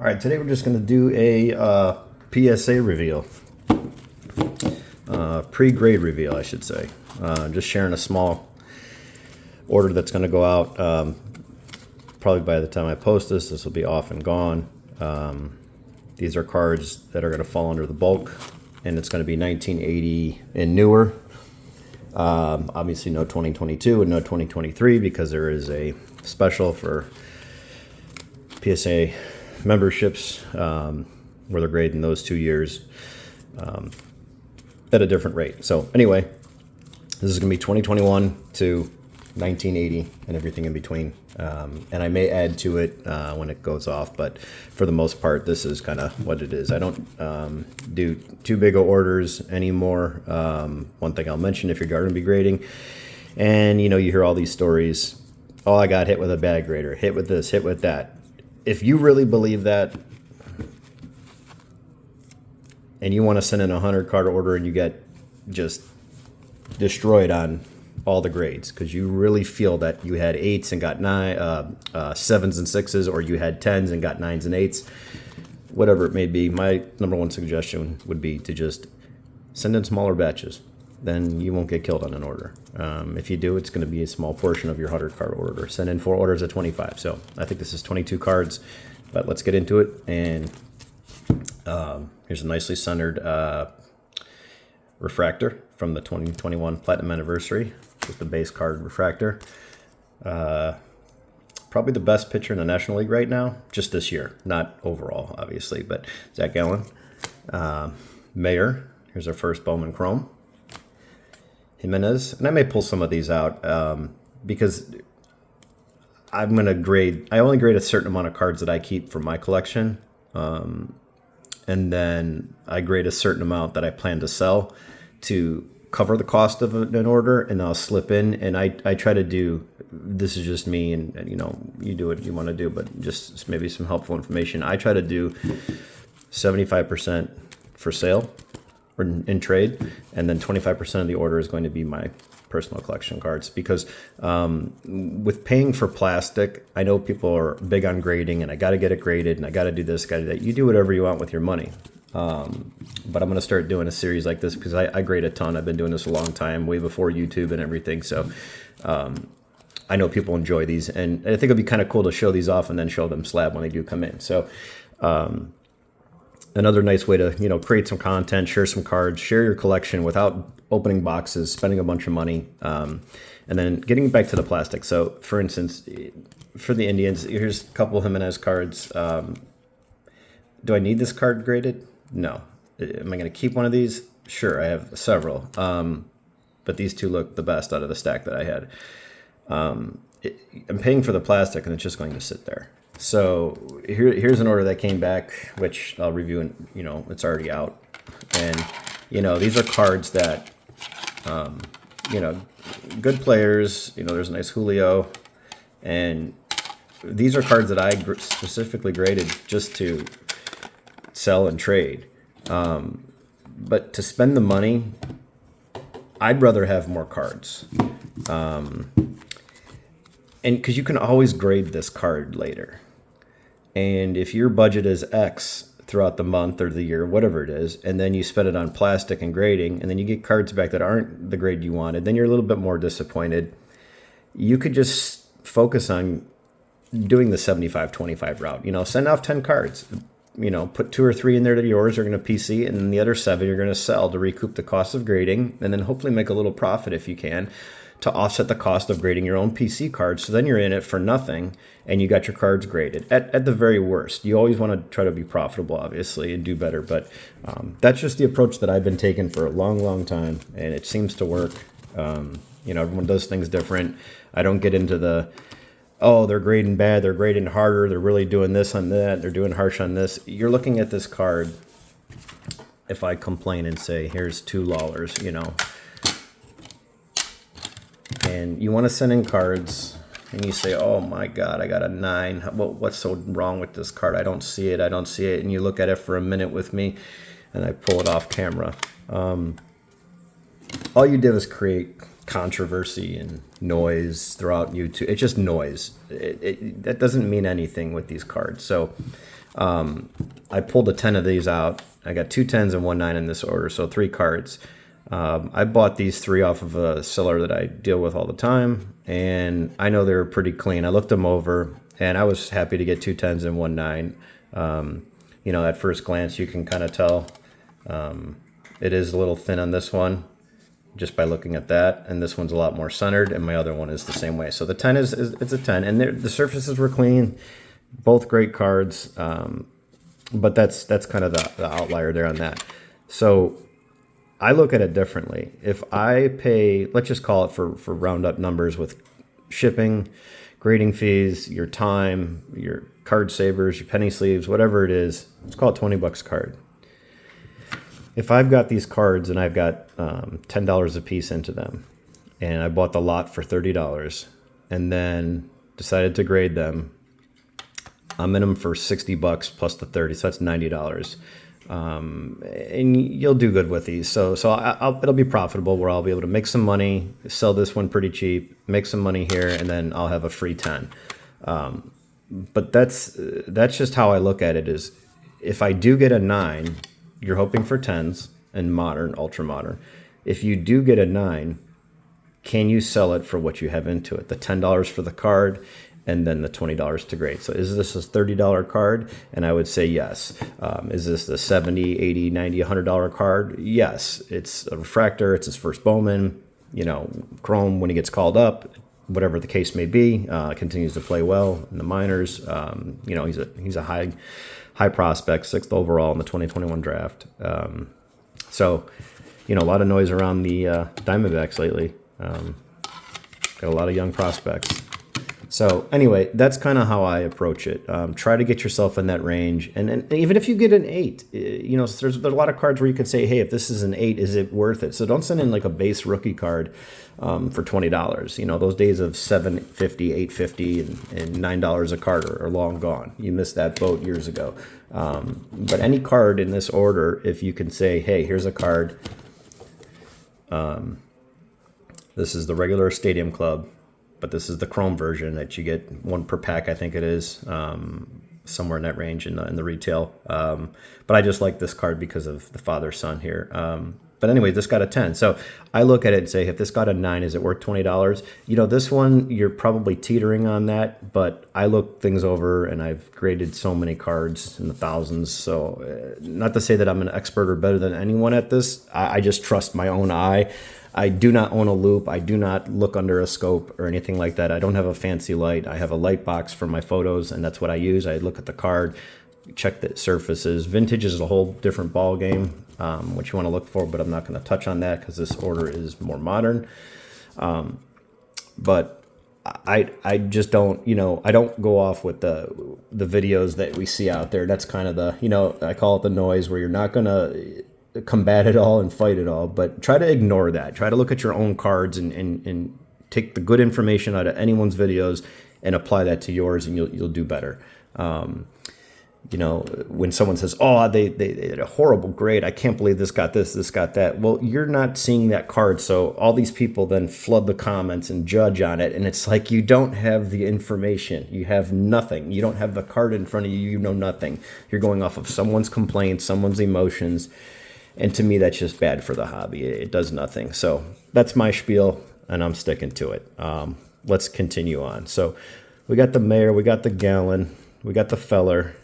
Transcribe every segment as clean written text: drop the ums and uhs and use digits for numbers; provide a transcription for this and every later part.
All right, today we're just going to do a PSA reveal, pre-grade reveal, I should say. Just sharing a small order that's going to go out. Probably by the time I post this, this will be off and gone. These are cards that are going to fall under the bulk, and it's going to be 1980 and newer. Obviously no 2022 and no 2023 because there is a special for PSA memberships where they're grading those 2 years at a different rate. So anyway, this is going to be 2021 to 1980 and everything in between. And I may add to it when it goes off, but for the most part, this is kind of what it is. I don't do too big of orders anymore. One thing I'll mention, if you're going to be grading, and you hear all these stories, oh, I got hit with a bad grader, hit with this, hit with that. If you really believe that, and you want to send in a 100 card order and you get just destroyed on all the grades because you really feel that you had 8s and got 7s and 6s, or you had 10s and got 9s and 8s, whatever it may be, my number one suggestion would be to just send in smaller batches. Then you won't get killed on an order. If you do, it's going to be a small portion of your 100 card order. Send in 4 orders of 25. So I think this is 22 cards, but let's get into it. And here's a nicely centered refractor from the 2021 Platinum Anniversary with the base card refractor. Probably the best pitcher in the National League right now, just this year, not overall, obviously, but Zach Gallen. Mayer, here's our first Bowman Chrome. Jimenez, and I may pull some of these out because I'm going to grade, I only grade a certain amount of cards that I keep for my collection. And then I grade a certain amount that I plan to sell to cover the cost of an order, and I'll slip in. And I try to do, this is just me, and you do what you want to do, but just maybe some helpful information. I try to do 75% for sale or in trade, and then 25% of the order is going to be my personal collection cards, because with paying for plastic, I know people are big on grading, and I got to get it graded, and I got to do this, got to do that. You do whatever you want with your money. But I'm going to start doing a series like this because I grade a ton. I've been doing this a long time, way before YouTube and everything. So I know people enjoy these, and I think it'd be kind of cool to show these off and then show them slab when they do come in. So another nice way to create some content, share some cards, share your collection without opening boxes, spending a bunch of money, and then getting back to the plastic. So for instance, for the Indians, here's a couple of Jimenez cards. Do I need this card graded? No. Am I going to keep one of these? Sure, I have several, but these two look the best out of the stack that I had. I'm paying for the plastic, and it's just going to sit there. So here's an order that came back, which I'll review, and it's already out. And these are cards that good players. There's a nice Julio, and these are cards that I specifically graded just to sell and trade. But to spend the money, I'd rather have more cards. And because you can always grade this card later. And if your budget is X throughout the month or the year, whatever it is, and then you spend it on plastic and grading, and then you get cards back that aren't the grade you wanted, then you're a little bit more disappointed. You could just focus on doing the 75-25 route. Send off 10 cards. Put 2 or 3 in there that are yours, are going to PC, and then the other 7 you're going to sell to recoup the cost of grading, and then hopefully make a little profit if you can, to offset the cost of grading your own PC cards. So then you're in it for nothing, and you got your cards graded. At the very worst, you always want to try to be profitable, obviously, and do better. But that's just the approach that I've been taking for a long, long time, and it seems to work. Everyone does things different. I don't get into the, oh, they're grading bad, they're grading harder, they're really doing this on that, they're doing harsh on this. You're looking at this card. If I complain and say, here's 2 Lawlers, and you want to send in cards, and you say, oh my God, I got a 9. What's so wrong with this card? I don't see it. And you look at it for a minute with me, and I pull it off camera. All you did was create controversy and noise throughout YouTube. It's just noise. That doesn't mean anything with these cards. So I pulled a 10 of these out. I got 2 10s and 1 9 in this order, so 3 cards. I bought these 3 off of a seller that I deal with all the time, and I know they were pretty clean. I looked them over, and I was happy to get 2 10s and 1 9. You know, at first glance, you can kind of tell it is a little thin on this one, just by looking at that, and this one's a lot more centered, and my other one is the same way. So the 10 is it's a 10, and the surfaces were clean, both great cards, but that's kind of the outlier there on that. So I look at it differently. If I pay, let's just call it for round up numbers with shipping, grading fees, your time, your card savers, your penny sleeves, whatever it is, let's call it $20 a card. If I've got these cards and I've got $10 a piece into them, and I bought the lot for $30 and then decided to grade them, I'm in them for $60 plus the 30, so that's $90. And you'll do good with these. So it'll be profitable where I'll be able to make some money, sell this one pretty cheap, make some money here, and then I'll have a free 10. But that's just how I look at it. Is if I do get a 9, you're hoping for 10s and modern, ultra modern. If you do get a 9, can you sell it for what you have into it? The $10 for the card and then the $20 to grade. So is this a $30 card? And I would say yes. Is this the $70, $80, $90, $100 card? Yes. It's a refractor. It's his first Bowman. You know, Chrome, when he gets called up, whatever the case may be, continues to play well in the minors. You know, he's a high prospect, 6th overall in the 2021 draft. So, you know, a lot of noise around the Diamondbacks lately. Got a lot of young prospects. So anyway, that's kind of how I approach it. Try to get yourself in that range. And even if you get an 8, you know, there's a lot of cards where you can say, hey, if this is an 8, is it worth it? So don't send in like a base rookie card for $20. You know, those days of $7.50, $8.50, and $9 a card are long gone. You missed that boat years ago. But any card in this order, if you can say, hey, here's a card. This is the regular Stadium Club, but this is the Chrome version that you get 1 per pack, I think it is, somewhere in that range in the retail. But I just like this card because of the father-son here. But anyway, this got a 10. So I look at it and say, if this got a 9, is it worth $20? You know, this one, you're probably teetering on that, but I look things over and I've graded so many cards in the thousands. So not to say that I'm an expert or better than anyone at this. I just trust my own eye. I do not own a loop. I do not look under a scope or anything like that. I don't have a fancy light. I have a light box for my photos, and that's what I use. I look at the card, check the surfaces. Vintage is a whole different ball game, what you want to look for, but I'm not going to touch on that because this order is more modern. But I just don't, you know, I don't go off with the videos that we see out there. That's kind of the, you know, I call it the noise, where you're not going to combat it all and fight it all, but try to ignore that. Try to look at your own cards and take the good information out of anyone's videos and apply that to yours, and you'll do better. You know, when someone says, oh, they had a horrible grade, I can't believe this got that. Well, you're not seeing that card, so all these people then flood the comments and judge on it, and it's like you don't have the information. You have nothing. You don't have the card in front of you. You know nothing. You're going off of someone's complaints, someone's emotions. And to me, that's just bad for the hobby. It does nothing. So that's my spiel, and I'm sticking to it. Let's continue on. So we got the Mayor, we got the Gallon, we got the Feller,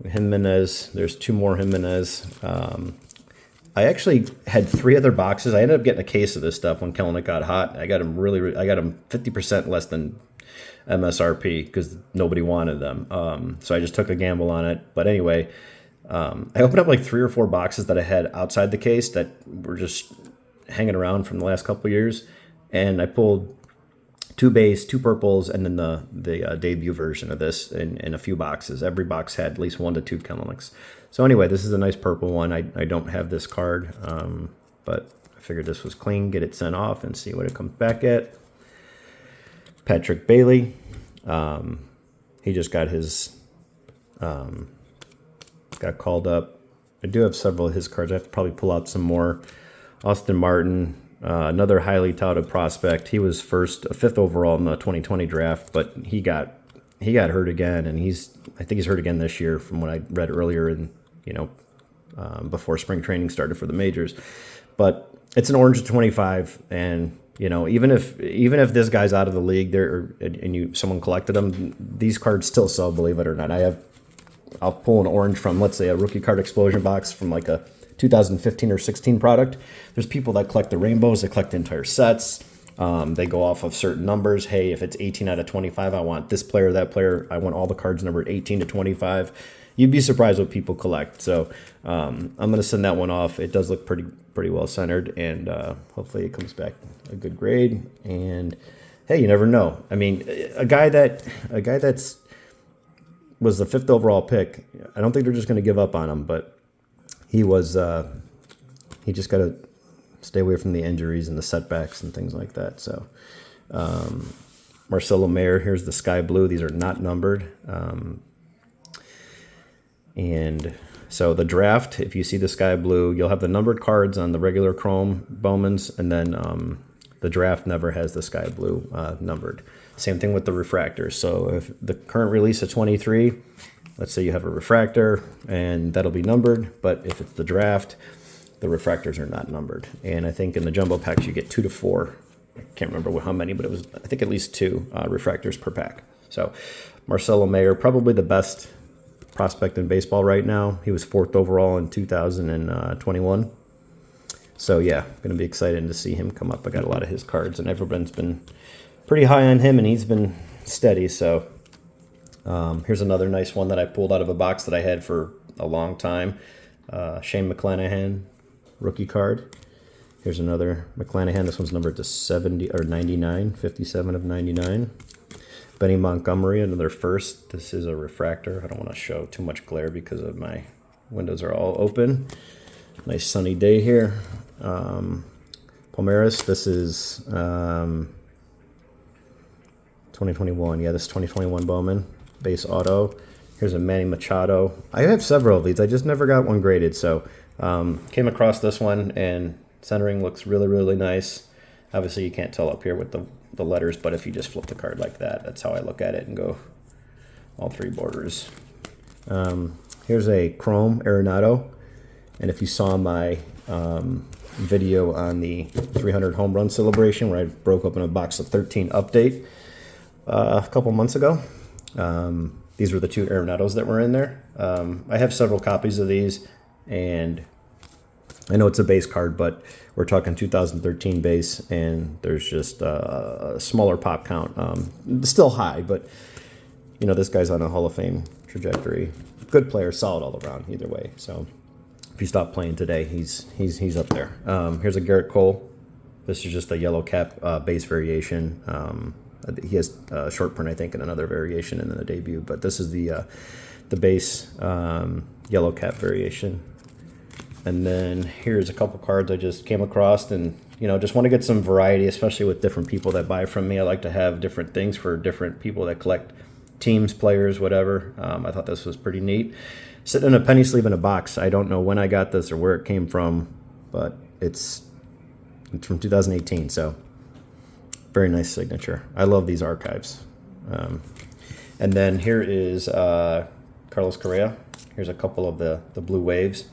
Jimenez. There's 2 more Jimenez. I actually had 3 other boxes. I ended up getting a case of this stuff when Kellenic got hot. I got them I got them 50% less than MSRP because nobody wanted them. So I just took a gamble on it. But anyway, I opened up like 3 or 4 boxes that I had outside the case that were just hanging around from the last couple of years, and I pulled 2 base, 2 purples, and then the debut version of this in a few boxes. Every box had at least 1 to 2 Kellenics. So anyway, this is a nice purple one. I don't have this card, but I figured this was clean. Get it sent off and see what it comes back at. Patrick Bailey. He just got his... got called up. I do have several of his cards. I have to probably pull out some more. Austin Martin, another highly touted prospect. He was 5th overall in the 2020 draft, but he got he got hurt again, and I think he's hurt again this year from what I read earlier in, before spring training started for the majors. But it's an orange to 25, and even if this guy's out of the league there, and someone collected them, these cards still sell, believe it or not. I'll pull an orange from, let's say, a rookie card explosion box from like a 2015 or 16 product. There's people that collect the rainbows, they collect the entire sets. They go off of certain numbers. Hey, if it's 18 out of 25, I want this player, that player. I want all the cards numbered 18 to 25. You'd be surprised what people collect. So I'm going to send that one off. It does look pretty well centered, and hopefully it comes back a good grade. And hey, you never know. I mean, a guy that's was the 5th overall pick. I don't think they're just going to give up on him, but he was. He just got to stay away from the injuries and the setbacks and things like that. So Marcelo Mayer, here's the sky blue. These are not numbered. And so the draft, if you see the sky blue, you'll have the numbered cards on the regular chrome Bowmans, and then the draft never has the sky blue numbered. Same thing with the refractors. So if the current release of 23, let's say you have a refractor, and that'll be numbered, but if it's the draft, the refractors are not numbered. And I think in the jumbo packs you get 2 to 4. I can't remember how many, but it was, I think, at least 2 refractors per pack. So Marcelo Mayer, probably the best prospect in baseball right now. He was 4th overall in 2021. So yeah, going to be excited to see him come up. I got a lot of his cards, and everyone's been pretty high on him, and he's been steady. So here's another nice one that I pulled out of a box that I had for a long time. Shane McClanahan rookie card. Here's another McClanahan. This one's numbered to 70 or 99, 57 of 99. Benny Montgomery, another first. This is a refractor. I don't want to show too much glare because of my windows are all open. Nice sunny day here. Palmeiras, this is 2021. Yeah, this is 2021 Bowman. Base auto. Here's a Manny Machado. I have several of these. I just never got one graded. So came across this one, and centering looks really, really nice. Obviously, you can't tell up here with the letters, but if you just flip the card like that, that's how I look at it and go all 3 borders. Here's a Chrome Arenado. And if you saw my video on the 300 home run celebration where I broke open a box of 13 update a couple months ago, these were the 2 Arenados that were in there. I have several copies of these, and I know it's a base card, but we're talking 2013 base, and there's just a smaller pop count. Still high, but this guy's on a Hall of Fame trajectory. Good player, solid all around, either way. So if you stop playing today, he's up there. Here's a Garrett Cole. This is just a yellow cap base variation. He has a short print, I think, and another variation in the debut, but this is the base yellow cap variation. And then here's a couple cards I just came across, and just want to get some variety, especially with different people that buy from me. I like to have different things for different people that collect teams, players, whatever. I thought this was pretty neat. Sitting in a penny sleeve in a box. I don't know when I got this or where it came from, but it's from 2018, so very nice signature. I love these archives. And then here is Carlos Correa. Here's a couple of the Blue Waves.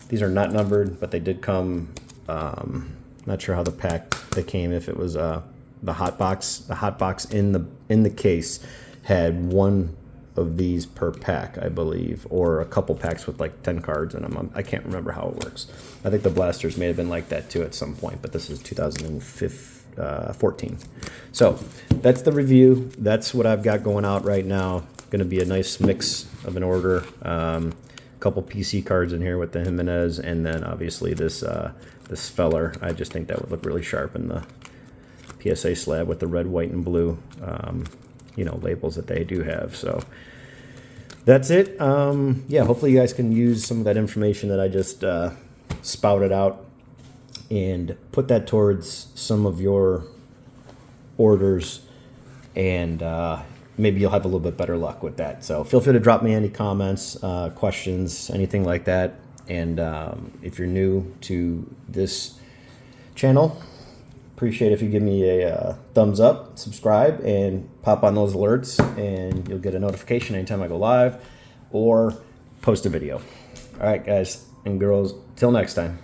These are not numbered, but they did come. Not sure how the pack they came. If it was the hot box in the case had 1 of these per pack, I believe, or a couple packs with like 10 cards in them. I can't remember how it works. I think the blasters may have been like that too at some point, but this is 2014. So that's the review. That's what I've got going out right now. Going to be a nice mix of an order. Couple PC cards in here with the Jimenez, and then obviously this feller. I just think that would look really sharp in the PSA slab with the red, white, and blue labels that they do have. So that's it. Yeah, hopefully you guys can use some of that information that I just spouted out and put that towards some of your orders, and maybe you'll have a little bit better luck with that. So feel free to drop me any comments, questions, anything like that. And if you're new to this channel, appreciate if you give me a thumbs up, subscribe, and pop on those alerts, and you'll get a notification anytime I go live or post a video. All right, guys and girls, till next time.